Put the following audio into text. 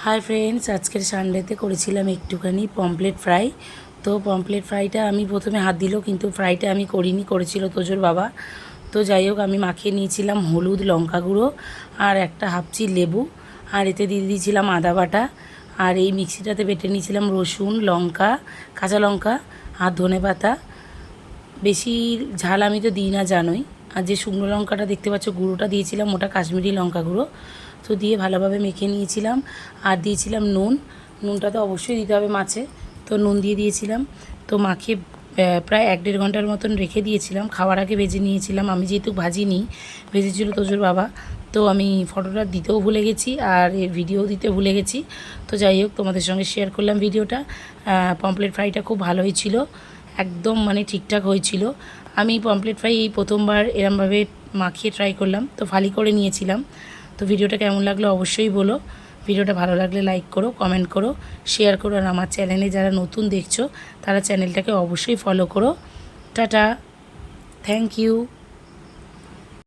Hi friends, আজকের সানডেতে করেছিলাম একটুখানি পমপ্লেট ফ্রাই। তো পমপ্লেট ফ্রাইটা আমি প্রথমে হাত দিল, কিন্তু ফ্রাইটা আমি করিনি, করেছিল তোজোর বাবা। তো যাই হোক, আমি মাখিয়ে নিয়েছিলাম হলুদ, লঙ্কা গুঁড়ো আর একটা হাফচি লেবু, আর এতে দিয়ে দিয়েছিলাম আদা বাটা, আর এই মিক্সিটাতে বেটে নিয়েছিলাম রসুন, লঙ্কা, কাঁচা লঙ্কা আর ধনেপাতা। বেশি ঝাল আমি তো দিই না জানোই। আর যে শুকনো লঙ্কাটা দেখতে পাচ্ছ গুঁড়োটা দিয়েছিলাম, ওটা কাশ্মীরি লঙ্কা গুঁড়ো। তো দিয়ে ভালোভাবে মেখে নিয়েছিলাম। আর দিয়েছিলাম নুন। নুনটা তো অবশ্যই দিতে হবে মাছে, তো নুন দিয়ে দিয়েছিলাম। তো মাখিয়ে প্রায় 1-1.5 ঘন্টার মতন রেখে দিয়েছিলাম। খাওয়ার আগে ভেজে নিয়েছিলাম, আমি যেহেতু ভাজিনি, ভেজেছিল তোজোর বাবা। তো আমি ফটোটা দিতেও ভুলে গেছি আর এর ভিডিও দিতে ভুলে গেছি। তো যাই হোক, তোমাদের সঙ্গে শেয়ার করলাম ভিডিওটা। পমপ্লেট ফ্রাইটা খুব ভালোই ছিল, একদম মানে ঠিকঠাক হয়েছিল। আমি পমপ্লেট ফ্রাই এই প্রথমবার এরমভাবে মাখিয়ে ট্রাই করলাম, তো ফালি করে নিয়েছিলাম। তো ভিডিওটা কেমন লাগলো অবশ্যই বলো। ভিডিওটা ভালো লাগলে লাইক করো, কমেন্ট করো, শেয়ার করো। আর আমার চ্যানেলে যারা নতুন দেখছো তারা চ্যানেলটাকে অবশ্যই ফলো করো। Tata, thank you.